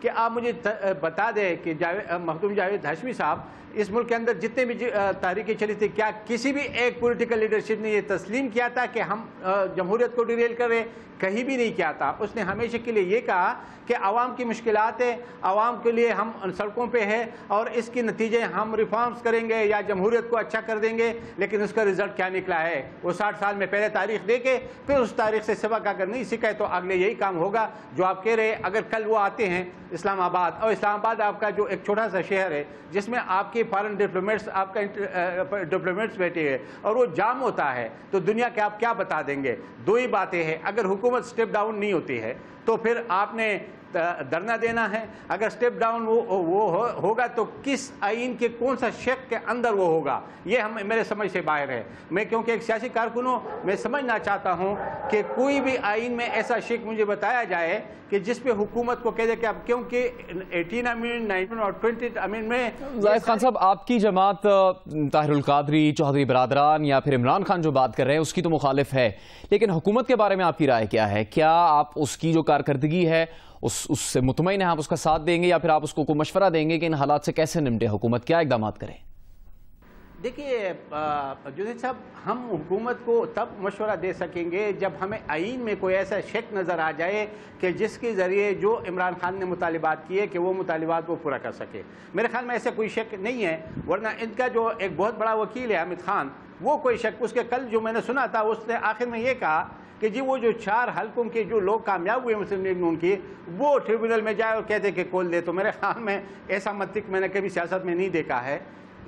کہ آپ مجھے بتا دیں کہ مخدوم جاوید ہاشمی صاحب اس ملک کے اندر جتنے بھی تحریکیں چلی تھی کیا کسی بھی ایک پولیٹیکل لیڈرشپ نے یہ تسلیم کیا تھا کہ ہم جمہوریت کو ڈیریل کریں؟ کہیں بھی نہیں کیا تھا. اس نے ہمیشہ کے لیے یہ کہا کہ عوام کی مشکلات ہیں, عوام کے لیے ہم سڑکوں پہ ہیں اور اس کے نتیجے ہم ریفارمز کریں گے یا جمہوریت کو اچھا کر دیں گے. لیکن اس کا رزلٹ کیا نکلا ہے؟ وہ 60 سال میں پہلے تاریخ دے کے پھر اس تاریخ سے سبق اگر نہیں سیکھے تو اگلے یہی کام ہوگا جو آپ کہہ رہے ہیں. اگر کل وہ آتے ہیں اسلام آباد, اور اسلام آباد آپ کا جو ایک چھوٹا سا شہر ہے جس میں آپ کے فارن ڈپلومیٹس آپ کا ڈپلومیٹس بیٹھے ہیں اور وہ جام ہوتا ہے, تو دنیا کے آپ کیا بتا دیں گے؟ دو ہی باتیں ہیں, اگر حکومت سٹیپ ڈاؤن نہیں ہوتی ہے تو پھر آپ نے دھرنا دینا ہے. اگر سٹیپ ڈاؤن وہ ہوگا تو کس آئین کے کون سا شق کے اندر وہ ہوگا, یہ میرے سمجھ سے باہر ہے. میں کیونکہ ایک سیاسی کارکن ہوں, میں سمجھنا چاہتا ہوں کہ کوئی بھی آئین میں ایسا شق مجھے بتایا جائے کہ جس پہ حکومت کو کہہ دے کہ اب کیونکہ 18 امین 19 اور 20 امین میں. زاہد خان صاحب, آپ کی جماعت طاہر القادری, چودھری برادران یا پھر عمران خان جو بات کر رہے ہیں اس کی تو مخالف ہے, لیکن حکومت کے بارے میں آپ کی رائے کیا ہے؟ کیا آپ اس کی جو کارکردگی ہے اس سے مطمئن ہیں, آپ اس کا ساتھ دیں گے یا پھر آپ اس کو مشورہ دیں گے کہ ان حالات سے کیسے نمٹے حکومت, کیا اقدامات کریں؟ دیکھیے جنید صاحب, ہم حکومت کو تب مشورہ دے سکیں گے جب ہمیں آئین میں کوئی ایسا شک نظر آ جائے کہ جس کے ذریعے جو عمران خان نے مطالبات کیے کہ وہ مطالبات کو پورا کر سکے. میرے خیال میں ایسا کوئی شک نہیں ہے, ورنہ ان کا جو ایک بہت بڑا وکیل ہے حامد خان, وہ کوئی شک, اس کے کل جو میں نے سنا تھا اس نے آخر میں یہ کہا کہ جی وہ جو 4 حلقوں کے جو لوگ کامیاب ہوئے مسلم لیگ نون کی, وہ ٹریبونل میں جائے اور کہتے کہ کھول دے. تو میرے خیال میں ایسا منطق میں نے کبھی سیاست میں نہیں دیکھا ہے.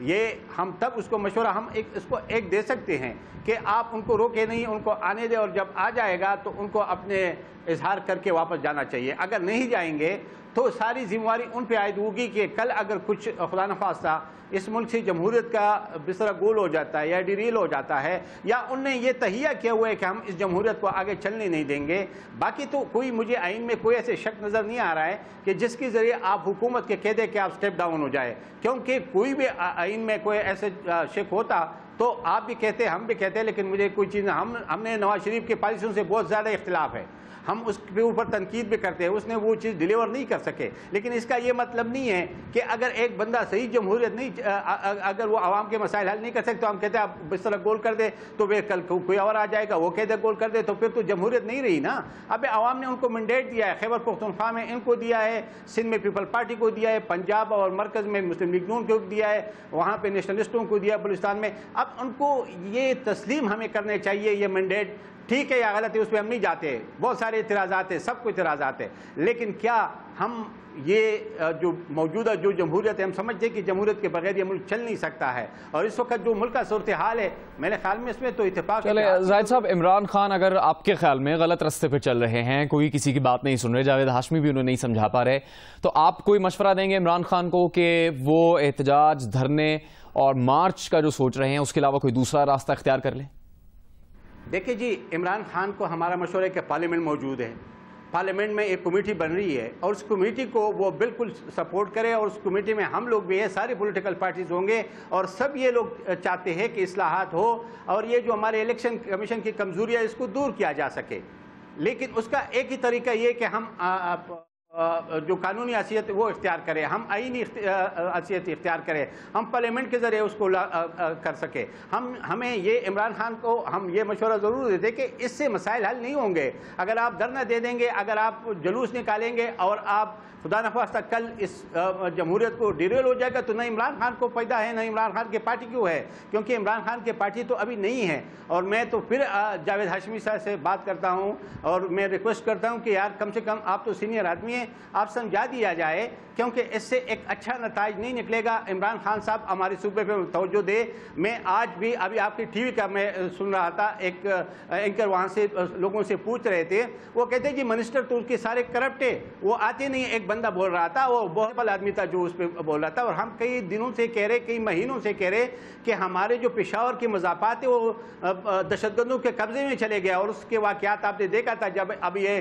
یہ ہم تب اس کو مشورہ ہم اس کو ایک دے سکتے ہیں کہ آپ ان کو روکے نہیں, ان کو آنے دے, اور جب آ جائے گا تو ان کو اپنے اظہار کر کے واپس جانا چاہیے. اگر نہیں جائیں گے تو ساری ذمہ داری ان پہ عائد ہوگی کہ کل اگر کچھ خدا نخواستہ اس ملک سے جمہوریت کا بستر گول ہو جاتا ہے یا ڈیریل ہو جاتا ہے, یا ان نے یہ تہیہ کیا ہوا ہے کہ ہم اس جمہوریت کو آگے چلنے نہیں دیں گے. باقی تو کوئی مجھے آئین میں کوئی ایسے شک نظر نہیں آ رہا ہے کہ جس کے ذریعے آپ حکومت کے کہہ دیں کہ آپ سٹیپ ڈاؤن ہو جائے, کیونکہ کوئی بھی آئین میں کوئی ایسے شک ہوتا تو آپ بھی کہتے ہم بھی کہتے. لیکن مجھے کوئی چیز ہم نے نواز شریف کی پالیسیوں سے بہت زیادہ اختلاف ہے, ہم اس کے اوپر تنقید بھی کرتے ہیں, اس نے وہ چیز ڈیلیور نہیں کر سکے. لیکن اس کا یہ مطلب نہیں ہے کہ اگر ایک بندہ صحیح جمہوریت نہیں, اگر وہ عوام کے مسائل حل نہیں کر سکتے تو ہم کہتے ہیں آپ بستر گول کر دے تو پھر کل کوئی اور آ جائے گا وہ کہتے گول کر دے, تو پھر تو جمہوریت نہیں رہی نا. اب عوام نے ان کو مینڈیٹ دیا ہے, خیبر پختونخوا میں ان کو دیا ہے, سندھ میں پیپل پارٹی کو دیا ہے, پنجاب اور مرکز میں مسلم لیگ نون کو دیا ہے, وہاں پہ نیشنلسٹوں کو دیا بلوچستان میں. اب ان کو یہ تسلیم ہمیں کرنے چاہیے یہ مینڈیٹ, ٹھیک ہے یا غلط ہے اس پہ ہم نہیں جاتے, بہت سارے اعتراضات ہیں, سب کو اعتراضات ہیں, لیکن کیا ہم یہ جو موجودہ جو جمہوریت ہے ہم سمجھتے ہیں کہ جمہوریت کے بغیر یہ ملک چل نہیں سکتا ہے. اور اس وقت جو ملک کا صورتحال ہے میرے خیال میں اس میں تو اتفاق. چلے زاہد صاحب, عمران خان اگر آپ کے خیال میں غلط راستے پہ چل رہے ہیں, کوئی کسی کی بات نہیں سن رہے, جاوید ہاشمی بھی انہوں نہیں سمجھا پا رہے, تو آپ کوئی مشورہ دیں گے عمران خان کو کہ وہ احتجاج, دھرنے اور مارچ کا جو سوچ رہے ہیں اس کے علاوہ کوئی دوسرا راستہ اختیار کر لیں؟ دیکھیں جی, عمران خان کو ہمارا مشورہ ہے کہ پارلیمنٹ موجود ہے, پارلیمنٹ میں ایک کمیٹی بن رہی ہے اور اس کمیٹی کو وہ بالکل سپورٹ کرے, اور اس کمیٹی میں ہم لوگ بھی ہیں, سارے پولیٹیکل پارٹیز ہوں گے, اور سب یہ لوگ چاہتے ہیں کہ اصلاحات ہو اور یہ جو ہمارے الیکشن کمیشن کی کمزوری ہے اس کو دور کیا جا سکے. لیکن اس کا ایک ہی طریقہ یہ کہ ہم جو قانونی حیثیت وہ اختیار کرے, ہم آئینی حیثیت اختیار کرے, ہم پارلیمنٹ کے ذریعے اس کو کر سکے. ہمیں یہ عمران خان کو ہم یہ مشورہ ضرور دیتے کہ اس سے مسائل حل نہیں ہوں گے. اگر آپ دھرنا دے دیں گے, اگر آپ جلوس نکالیں گے اور آپ خدا نخواستہ کل اس جمہوریت کو ڈیریل ہو جائے گا تو نہ عمران خان کو فائدہ ہے نہ عمران خان کی پارٹی کیوں ہے, کیونکہ عمران خان کی پارٹی تو ابھی نہیں ہے. اور میں تو پھر جاوید ہاشمی صاحب سے بات کرتا ہوں اور میں ریکویسٹ کرتا ہوں کہ یار کم سے کم آپ تو سینئر آدمی ہیں, آپ سمجھا دیا جائے, کیونکہ اس سے ایک اچھا نتائج نہیں نکلے گا. عمران خان صاحب ہمارے صوبے پہ توجہ دے. میں آج بھی ابھی آپ کی ٹی وی کا میں سن رہا تھا, ایک اینکر وہاں سے لوگوں سے پوچھ رہے تھے, وہ کہتے جی منسٹر تو اس کے سارے کرپٹ ہے, وہ آتے نہیں. ایک بندہ بول رہا تھا, وہ بہت بڑا آدمی تھا جو اس پہ بول رہا تھا, اور ہم کئی دنوں سے کہہ رہے, کئی مہینوں سے کہہ رہے کہ ہمارے جو پشاور کے مضافات ہیں وہ دہشت گردوں کے قبضے میں چلے گیا. اور اس کے واقعات آپ نے دیکھا تھا جب اب یہ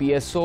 PSO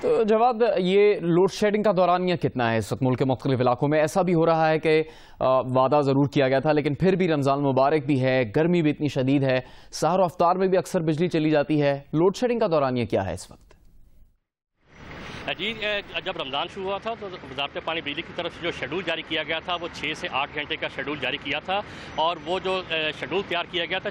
تو جواد، یہ لوڈ شیڈنگ کا دورانیہ کتنا ہے اس وقت ملک کے مختلف علاقوں میں؟ ایسا بھی ہو رہا ہے کہ وعدہ ضرور کیا گیا تھا لیکن پھر بھی رمضان مبارک بھی ہے، گرمی بھی اتنی شدید ہے، سحر و افطار میں بھی اکثر بجلی چلی جاتی ہے، لوڈ شیڈنگ کا دورانیہ کیا ہے اس وقت؟ جی، جب رمضان شروع ہوا تھا تو وزارت پانی بجلی کی طرف سے جو شیڈول جاری کیا گیا تھا وہ 6 سے 8 گھنٹے کا شیڈول جاری کیا تھا، اور وہ جو شیڈول تیار کیا گیا تھا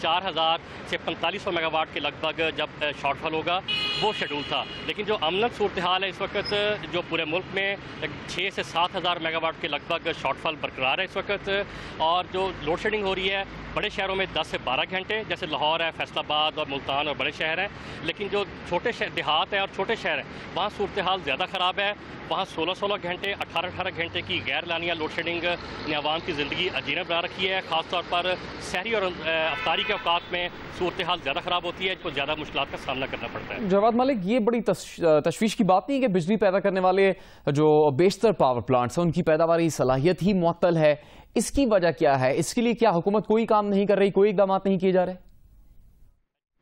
4000 سے 4500 میگا واٹ کے لگ بھگ جب شارٹ فال ہوگا وہ شیڈول تھا۔ لیکن جو امن صورتحال ہے اس وقت جو پورے ملک میں 6 سے 7000 میگا واٹ کے لگ بھگ شارٹ فال برقرار ہے اس وقت، اور جو لوڈ شیڈنگ ہو رہی ہے بڑے شہروں میں 10 سے 12 گھنٹے، جیسے لاہور ہے، فیصل آباد اور ملتان اور بڑے شہر ہیں، لیکن جو چھوٹے دیہات ہیں اور چھوٹے شہر ہیں وہاں صورتحال زیادہ خراب ہے، وہاں 16 گھنٹے 18 گھنٹے کی غیر اعلانیہ لوڈ شیڈنگ نے عوام کی زندگی عجیب بنا رکھی ہے۔ خاص طور پر سحری اور افطاری کے اوقات میں صورتحال زیادہ خراب ہوتی ہے، تو زیادہ مشکلات کا سامنا کرنا پڑتا ہے۔ جواد ملک، یہ بڑی تشویش کی بات نہیں کہ بجلی پیدا کرنے والے جو بیشتر پاور پلانٹس ہیں ان کی پیداواری صلاحیت ہی معطل ہے، اس کی وجہ کیا ہے؟ اس کے لیے کیا حکومت کوئی کام نہیں کر رہی، کوئی اقدامات نہیں کیے جا رہے؟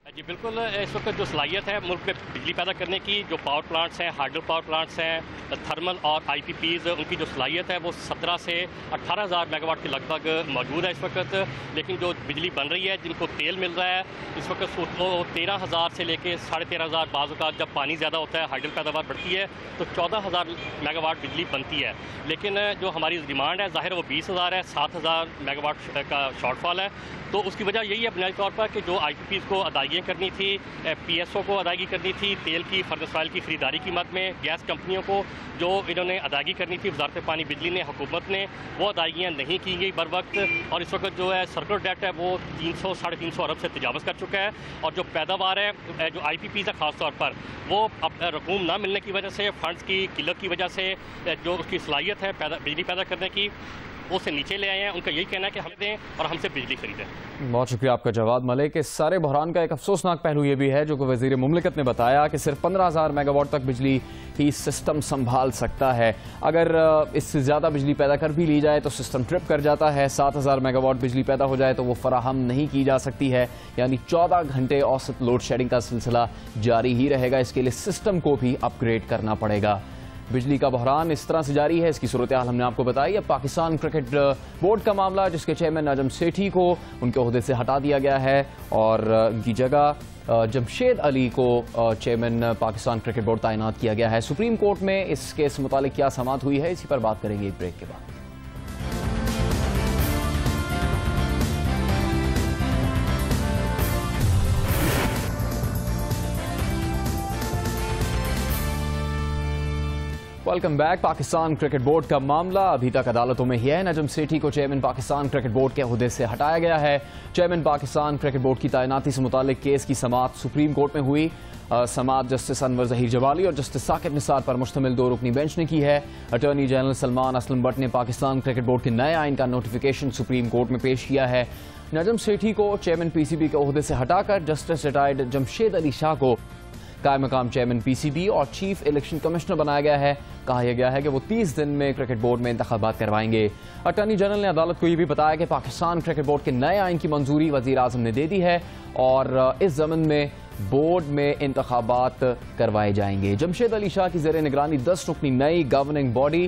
جی بالکل، اس وقت جو صلاحیت ہے ملک میں بجلی پیدا کرنے کی، جو پاور پلانٹس ہیں، ہائیڈرو پاور پلانٹس ہیں، تھرمل اور آئی پی پیز، ان کی جو صلاحیت ہے وہ 17 سے 18,000 میگا واٹ کے لگ بھگ موجود ہے اس وقت، لیکن جو بجلی بن رہی ہے، جن کو تیل مل رہا ہے اس وقت وہ 13,000 سے لے کے 13,500 بعض اوقات جب پانی زیادہ ہوتا ہے، ہائیڈل پیداوار بڑھتی ہے تو 14,000 میگا واٹ بجلی بنتی ہے، لیکن جو ہماری ڈیمانڈ ہے ظاہر وہ 20,000 ہے، 7,000 میگا واٹ کا شارٹ فال ہے۔ تو اس کی وجہ یہی ہے بنیادی طور پر کہ جو آئی پی پیز کو ادائیگیاں کرنی تھی، پی ایس او کو ادائیگی کرنی تھی، تیل کی فرنس آئل کی خریداری کی مد میں گیس کمپنیوں کو جو انہوں نے ادائیگی کرنی تھی، وزارت پانی بجلی نے، حکومت نے، وہ ادائیگیاں نہیں کی گئی بر وقت، اور اس وقت جو ہے سرکلر ڈیٹ ہے وہ 300-350 ارب سے تجاوز کر چکا ہے، اور جو پیداوار ہے جو آئی پی پیز ہے خاص طور پر وہ رقوم نہ ملنے کی وجہ سے، فنڈز کی قلت کی وجہ سے جو اس کی صلاحیت ہے بجلی پیدا کرنے کی وہ سے نیچے لے آئے ہیں۔ ان کا یہی کہنا ہے کہ ہم دیں اور ہم سے بجلی خریدیں۔ بہت شکریہ آپ کا جواد ملک۔ اس سارے بحران کا ایک افسوسناک پہلو یہ بھی ہے جو کہ وزیر مملکت نے بتایا کہ صرف 15,000 میگا واٹ تک بجلی ہی سسٹم سنبھال سکتا ہے، اگر اس سے زیادہ بجلی پیدا کر بھی لی جائے تو سسٹم ٹرپ کر جاتا ہے، 7,000 میگا واٹ بجلی پیدا ہو جائے تو وہ فراہم نہیں کی جا سکتی ہے، یعنی 14 گھنٹے اوسط لوڈ شیڈنگ کا سلسلہ جاری ہی رہے گا۔ اس کے لیے سسٹم کو بھی اپ گریڈ کرنا پڑے گا۔ بجلی کا بحران اس طرح سے جاری ہے، اس کی صورتحال ہم نے آپ کو بتائی۔ اب پاکستان کرکٹ بورڈ کا معاملہ، جس کے چیئرمین نجم سیٹھی کو ان کے عہدے سے ہٹا دیا گیا ہے اور ان کی جگہ جمشید علی کو چیئرمین پاکستان کرکٹ بورڈ تعینات کیا گیا ہے۔ سپریم کورٹ میں اس کیس متعلق کیا سماعت ہوئی ہے، اسی پر بات کریں گے ایک بریک کے بعد۔ Welcome back. Pakistan cricket board کا معاملہ ابھی تک عدالتوں میں ہی ہے۔ نجم سیٹھی کو چیئرمین پاکستان کرکٹ بورڈ کے عہدے سے ہٹایا گیا ہے۔ چیئرمین پاکستان کرکٹ بورڈ کی تعیناتی سے متعلق کیس کی سماعت سپریم کورٹ میں ہوئی۔ سماعت جسٹس انور ظہیر جوالی اور جسٹس ثاقب نثار پر مشتمل 2 رکنی بینچ نے کی ہے۔ Attorney general Salman Aslam but نے پاکستان کرکٹ بورڈ کے نئے آئین کا نوٹیفیکیشن سپریم کورٹ میں پیش کیا ہے۔ نجم سیٹھی کو چیئرمین پی سی بی کے عہدے سے ہٹا کر جسٹس ریٹائرڈ جمشید علی شاہ کو قائم مقام چیئرمین پی سی بی اور چیف الیکشن کمشنر بنایا گیا ہے۔ کہا یہ گیا ہے کہ وہ 30 دن میں کرکٹ بورڈ میں انتخابات کروائیں گے۔ اٹارنی جنرل نے عدالت کو یہ بھی بتایا کہ پاکستان کرکٹ بورڈ کے نئے آئین کی منظوری وزیر اعظم نے دے دی ہے اور اس ضمن میں بورڈ میں انتخابات کروائے جائیں گے۔ جمشید علی شاہ کی زیر نگرانی 10 رکنی نئی گورننگ باڈی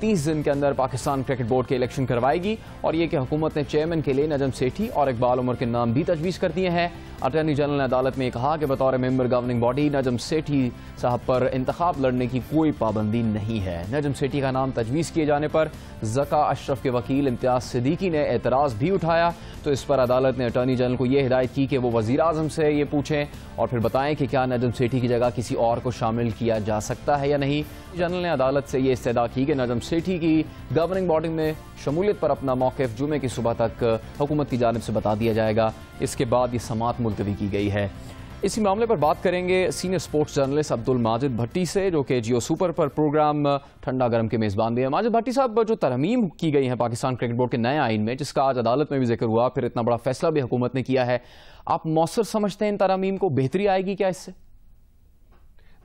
30 دن کے اندر پاکستان کرکٹ بورڈ کے الیکشن کروائے گی، اور یہ کہ حکومت نے چیئرمین کے لیے نجم سیٹھی اور اقبال عمر کے نام بھی تجویز کر دیے ہیں۔ اٹارنی جنرل نے عدالت میں یہ کہا کہ بطور ممبر گورننگ باڈی نجم سیٹھی صاحب پر انتخاب لڑنے کی کوئی پابندی نہیں ہے۔ نجم سیٹھی کا نام تجویز کیے جانے پر ذکا اشرف کے وکیل امتیاز صدیقی نے اعتراض بھی اٹھایا، تو اس پر عدالت نے اٹارنی جنرل کو یہ ہدایت کی کہ وہ وزیر اعظم سے یہ پوچھیں اور پھر بتائیں کہ کیا نجم سیٹھی کی جگہ کسی اور کو شامل کیا جا سکتا ہے یا نہیں۔ جنرل نے عدالت سے یہ استدعا کی کہ نجم سیٹھی کی گورننگ باڈی میں شمولیت پر اپنا موقف جمعے کی صبح تک حکومت کی جانب سے بتا دیا جائے گا۔ اس کے بعد یہ سماعت ملتوی کی گئی ہے۔ اسی معاملے پر بات کریں گے senior sports journalist Abdul Majid بھٹی سے، جو کہ جیو سپر پر پروگرام ٹھنڈا گرم کے میزبان بھی ہیں۔ ماجد بھٹی صاحب، جو ترمیم کی گئی ہے پاکستان کرکٹ بورڈ کے نئے آئین میں، جس کا آج عدالت میں بھی ذکر ہوا، پھر اتنا بڑا فیصلہ بھی حکومت نے کیا ہے، آپ مؤثر سمجھتے ہیں ان ترامیم کو؟ بہتری آئے گی کیا اس سے؟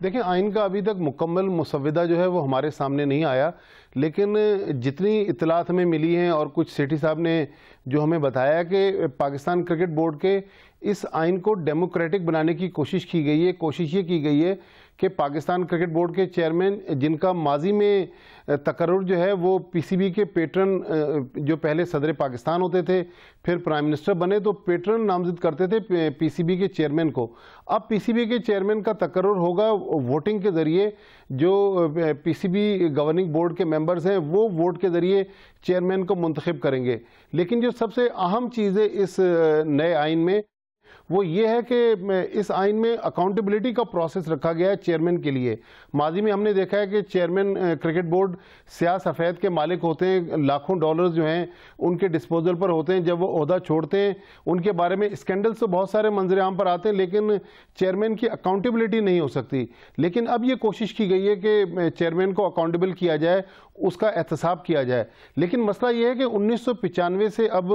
دیکھیں، آئین کا ابھی تک مکمل مسودہ جو ہے وہ ہمارے سامنے نہیں آیا، لیکن جتنی اطلاعات ہمیں ملی ہیں اور کچھ سیٹھی صاحب نے جو ہمیں بتایا کہ پاکستان کرکٹ بورڈ کے اس آئین کو ڈیموکریٹک بنانے کی کوشش کی گئی ہے. کوشش یہ کی گئی ہے کہ پاکستان کرکٹ بورڈ کے چیئرمین جن کا ماضی میں تقرر جو ہے وہ پی سی بی کے پیٹرن جو پہلے صدر پاکستان ہوتے تھے پھر پرائم منسٹر بنے تو پیٹرن نامزد کرتے تھے پی سی بی کے چیئرمین کو. اب پی سی بی کے چیئرمین کا تقرر ہوگا ووٹنگ کے ذریعے. جو پی سی بی گورننگ بورڈ کے ممبرز ہیں وہ ووٹ کے ذریعے چیئرمین کو منتخب کریں گے. لیکن جو سب سے اہم چیز ہے اس نئے آئین میں وہ یہ ہے کہ اس آئین میں اکاؤنٹیبلٹی کا پروسیس رکھا گیا ہے چیئرمین کے لیے. ماضی میں ہم نے دیکھا ہے کہ چیئرمین کرکٹ بورڈ سیاہ سفید کے مالک ہوتے ہیں, لاکھوں ڈالرز جو ہیں ان کے ڈسپوزل پر ہوتے ہیں. جب وہ عہدہ چھوڑتے ہیں ان کے بارے میں اسکینڈلز تو بہت سارے منظر عام پر آتے ہیں لیکن چیئرمین کی اکاؤنٹیبلٹی نہیں ہو سکتی. لیکن اب یہ کوشش کی گئی ہے کہ چیئرمین کو اکاؤنٹیبل کیا جائے, اس کا احتساب کیا جائے. لیکن مسئلہ یہ ہے کہ 1995 سے اب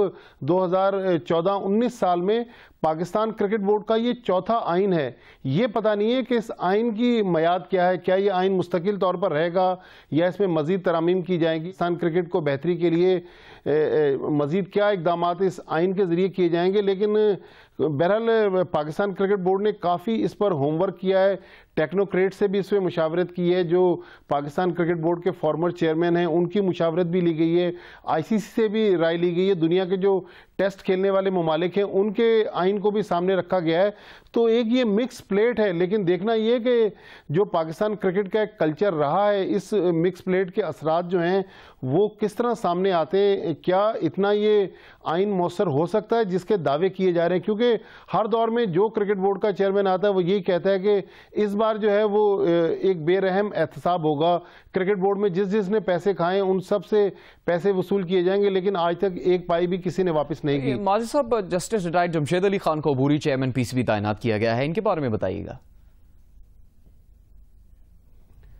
2014-19 سال میں پاکستان کرکٹ بورڈ کا یہ چوتھا آئین ہے. یہ پتہ نہیں ہے کہ اس آئین کی میعاد کیا ہے, کیا یہ آئین مستقل طور پر رہے گا یا اس میں مزید ترامیم کی جائیں گی. پاکستان کرکٹ کو بہتری کے لیے مزید کیا اقدامات اس آئین کے ذریعے کیے جائیں گے. لیکن بہرحال پاکستان کرکٹ بورڈ نے کافی اس پر ہوم ورک کیا ہے, ٹیکنوکریٹ سے بھی اس پہ مشاورت کی ہے. جو پاکستان کرکٹ بورڈ کے فارمر چیئرمین ہیں ان کی مشاورت بھی لی گئی ہے, آئی سی سی سے بھی رائے لی گئی ہے. دنیا کے جو ٹیسٹ کھیلنے والے ممالک ہیں ان کے آئین کو بھی سامنے رکھا گیا ہے. تو ایک یہ مکس پلیٹ ہے. لیکن دیکھنا یہ کہ جو پاکستان کرکٹ کا ایک کلچر رہا ہے, اس مکس پلیٹ کے اثرات جو ہیں وہ کس طرح سامنے آتے ہیں. کیا اتنا یہ آئین مؤثر ہو سکتا ہے جس کے دعوے کیے جا رہے ہیں؟ کیونکہ ہر دور میں جو کرکٹ بورڈ کا چیئرمین آتا ہے وہ یہی کہتا ہے کہ اس بار جو ہے وہ ایک بے رحم احتساب ہوگا. کرکٹ بورڈ میں جس نے پیسے کھائے ان سب سے پیسے وصول کیے جائیں گے, لیکن آج تک ایک پائی بھی کسی نے واپس نہیں کی. ماضی صاحب, جسٹس ریٹائرڈ جمشید علی خان کو عبوری چیئرمین پی سی بی تعینات کیا گیا ہے, ان کے بارے میں بتائیے گا.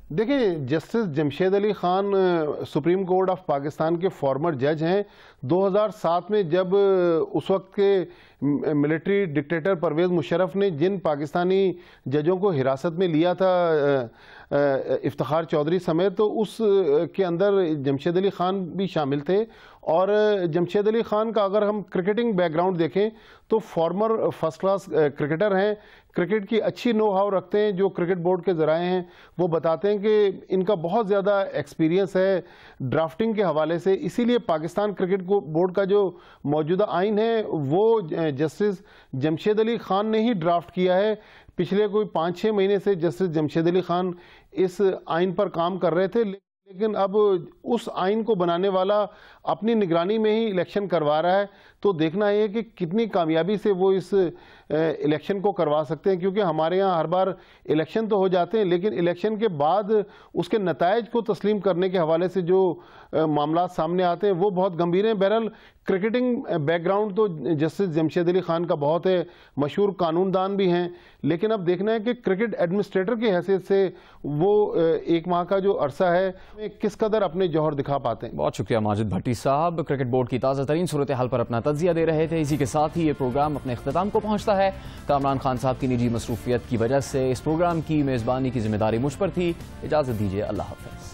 دیکھیں, justice Jamshed Ali Khan supreme court of Pakistan کے فارمر جج ہیں. 2007 میں جب اس وقت کے ملٹری ڈکٹیٹر پرویز مشرف نے جن پاکستانی ججوں کو حراست میں لیا تھا افتخار چودھری سمیت, تو اس کے اندر جمشید علی خان بھی شامل تھے. اور جمشید علی خان کا اگر ہم کرکٹنگ بیک گراؤنڈ دیکھیں تو فارمر فرسٹ کلاس کرکٹر ہیں, کرکٹ کی اچھی نو ہاؤ رکھتے ہیں. جو کرکٹ بورڈ کے ذرائع ہیں وہ بتاتے ہیں کہ ان کا بہت زیادہ ایکسپیرینس ہے ڈرافٹنگ کے حوالے سے. اسی لیے پاکستان کرکٹ بورڈ کا جو موجودہ آئین ہے وہ جسٹس جمشید علی خان نے ہی ڈرافٹ کیا ہے. پچھلے کوئی 5-6 مہینے سے جسٹس جمشید علی خان اس آئین پر کام کر رہے تھے. لیکن اب اس آئین کو بنانے والا اپنی نگرانی میں ہی الیکشن کروا رہا ہے. تو دیکھنا ہے کہ کتنی کامیابی سے وہ اس الیکشن کو کروا سکتے ہیں. کیونکہ ہمارے ہاں ہر بار الیکشن تو ہو جاتے ہیں لیکن الیکشن کے بعد اس کے نتائج کو تسلیم کرنے کے حوالے سے جو معاملات سامنے آتے ہیں وہ بہت گمبھیر ہیں. بہرحال کرکٹنگ بیک گراؤنڈ تو جسٹس جمشید علی خان کا بہت ہے, مشہور قانون دان بھی ہیں. لیکن اب دیکھنا ہے کہ کرکٹ ایڈمنسٹریٹر کی حیثیت سے وہ 1 ماہ کا جو عرصہ ہے کس قدر اپنے جوہر دکھا پاتے ہیں. بہت شکریہ ماجد بھٹی صاحب, کرکٹ بورڈ کی تازہ ترین صورتحال پر اپنا تجزیہ دے رہے تھے. اسی کے ساتھ ہی یہ پروگرام اپنے اختتام کو پہنچتا ہے. کامران خان صاحب کی نجی مصروفیت کی وجہ سے اس پروگرام کی میزبانی کی ذمہ داری مجھ پر تھی. اجازت دیجیے, اللہ حافظ.